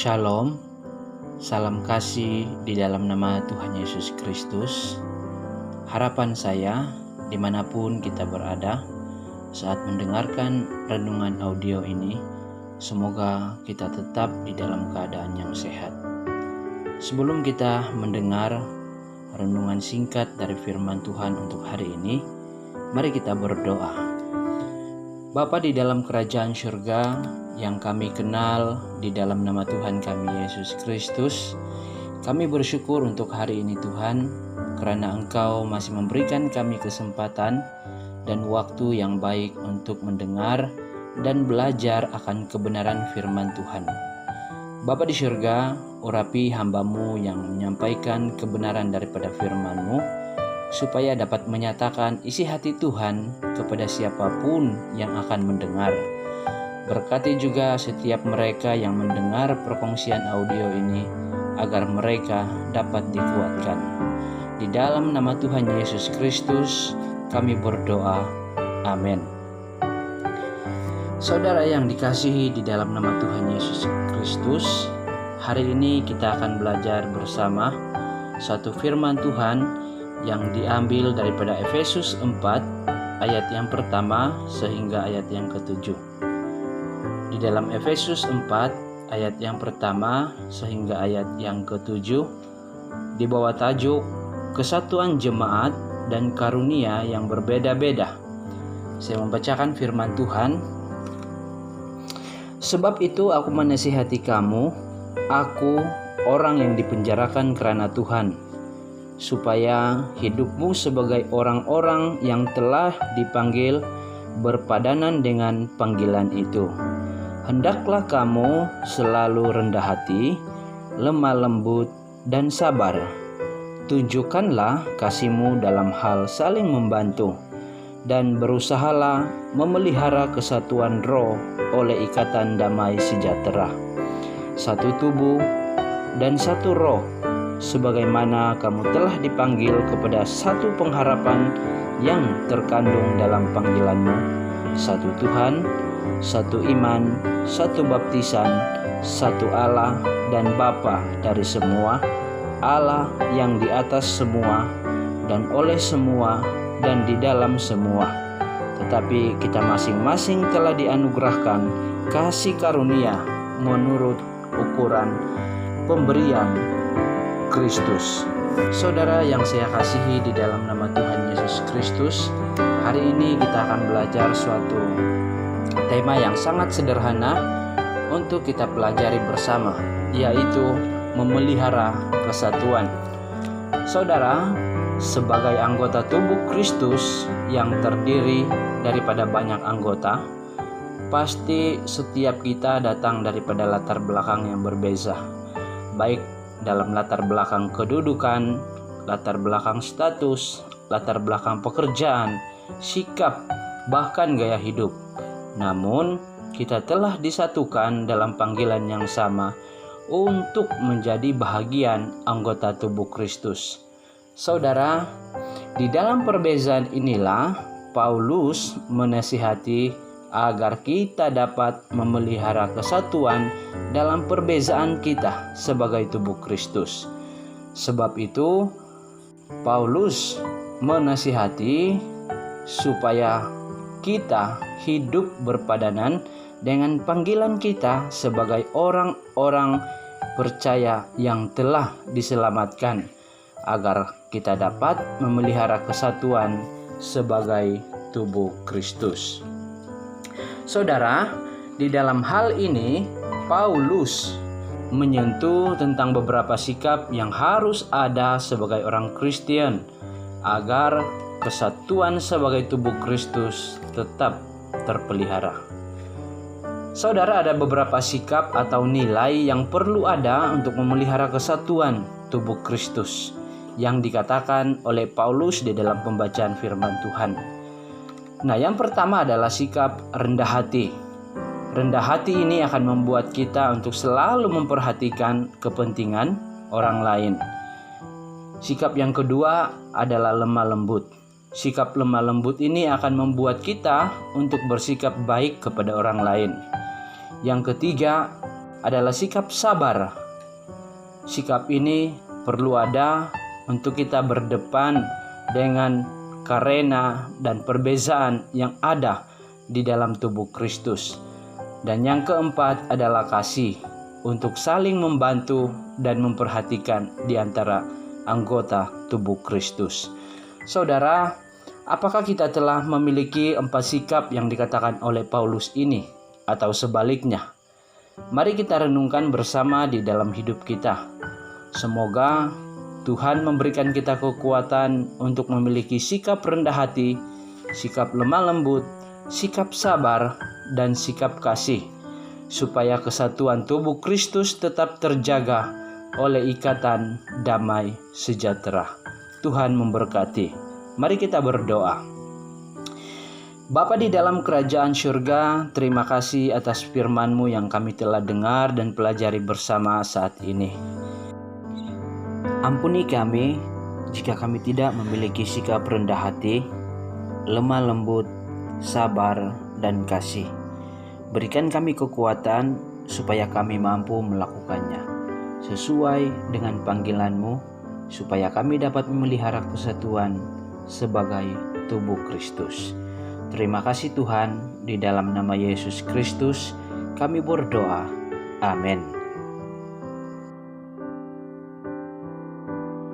Shalom, salam kasih di dalam nama Tuhan Yesus Kristus. Harapan saya dimanapun kita berada saat mendengarkan renungan audio ini, semoga kita tetap di dalam keadaan yang sehat. Sebelum kita mendengar renungan singkat dari firman Tuhan untuk hari ini, mari kita berdoa. Bapa di dalam kerajaan surga yang kami kenal di dalam nama Tuhan kami Yesus Kristus, kami bersyukur untuk hari ini Tuhan, karena Engkau masih memberikan kami kesempatan dan waktu yang baik untuk mendengar dan belajar akan kebenaran firman Tuhan. Bapa di surga, urapi hamba-Mu yang menyampaikan kebenaran daripada firman-Mu, supaya dapat menyatakan isi hati Tuhan kepada siapapun yang akan mendengar. Berkati juga setiap mereka yang mendengar perkongsian audio ini, agar mereka dapat dikuatkan. Di dalam nama Tuhan Yesus Kristus, kami berdoa. Amin. Saudara yang dikasihi di dalam nama Tuhan Yesus Kristus, hari ini kita akan belajar bersama satu firman Tuhan yang diambil daripada Efesus 4 ayat yang pertama sehingga ayat yang ke-7. Di dalam Efesus 4 ayat yang pertama sehingga ayat yang ke-7 di bawah tajuk Kesatuan Jemaat dan Karunia yang Berbeda-beda. Saya membacakan firman Tuhan. Sebab itu aku menasihati kamu, aku orang yang dipenjarakan karena Tuhan, supaya hidupmu sebagai orang-orang yang telah dipanggil berpadanan dengan panggilan itu. Hendaklah kamu selalu rendah hati, lemah lembut, dan sabar. Tunjukkanlah kasihmu dalam hal saling membantu, dan berusahalah memelihara kesatuan roh oleh ikatan damai sejahtera. Satu tubuh dan satu roh, sebagaimana kamu telah dipanggil kepada satu pengharapan yang terkandung dalam panggilanmu, satu Tuhan, satu iman, satu baptisan, satu Allah dan Bapa dari semua, Allah yang di atas semua dan oleh semua dan di dalam semua. Tetapi kita masing-masing telah dianugerahkan kasih karunia menurut ukuran pemberian Kristus. Saudara yang saya kasihi di dalam nama Tuhan Yesus Kristus, hari ini kita akan belajar suatu tema yang sangat sederhana untuk kita pelajari bersama, yaitu memelihara kesatuan. Saudara, sebagai anggota tubuh Kristus yang terdiri daripada banyak anggota, pasti setiap kita datang daripada latar belakang yang berbeza, baik dalam latar belakang kedudukan, latar belakang status, latar belakang pekerjaan, sikap, bahkan gaya hidup. Namun, kita telah disatukan dalam panggilan yang sama untuk menjadi bahagian anggota tubuh Kristus. Saudara, di dalam perbezaan inilah Paulus menasihati agar kita dapat memelihara kesatuan dalam perbezaan kita sebagai tubuh Kristus. Sebab itu, Paulus menasihati supaya kita hidup berpadanan dengan panggilan kita sebagai orang-orang percaya yang telah diselamatkan, agar kita dapat memelihara kesatuan sebagai tubuh Kristus. Saudara, di dalam hal ini Paulus menyentuh tentang beberapa sikap yang harus ada sebagai orang Kristen agar kesatuan sebagai tubuh Kristus tetap terpelihara. Saudara, ada beberapa sikap atau nilai yang perlu ada untuk memelihara kesatuan tubuh Kristus yang dikatakan oleh Paulus di dalam pembacaan firman Tuhan. Nah, yang pertama adalah sikap rendah hati. Rendah hati ini akan membuat kita untuk selalu memperhatikan kepentingan orang lain. Sikap yang kedua adalah lemah lembut. Sikap lemah lembut ini akan membuat kita untuk bersikap baik kepada orang lain. Yang ketiga adalah sikap sabar. Sikap ini perlu ada untuk kita berdepan dengan karena dan perbezaan yang ada di dalam tubuh Kristus. Dan yang keempat adalah kasih, untuk saling membantu dan memperhatikan di antara anggota tubuh Kristus. Saudara, apakah kita telah memiliki 4 sikap yang dikatakan oleh Paulus ini, atau sebaliknya? Mari kita renungkan bersama di dalam hidup kita. Semoga Tuhan memberikan kita kekuatan untuk memiliki sikap rendah hati, sikap lemah lembut, sikap sabar, dan sikap kasih, supaya kesatuan tubuh Kristus tetap terjaga oleh ikatan damai sejahtera. Tuhan memberkati. Mari kita berdoa. Bapa di dalam kerajaan surga, terima kasih atas firman-Mu yang kami telah dengar dan pelajari bersama saat ini. Ampuni kami jika kami tidak memiliki sikap rendah hati, lemah lembut, sabar, dan kasih. Berikan kami kekuatan supaya kami mampu melakukannya sesuai dengan panggilan-Mu, supaya kami dapat memelihara kesatuan sebagai tubuh Kristus. Terima kasih Tuhan, di dalam nama Yesus Kristus kami berdoa. Amin.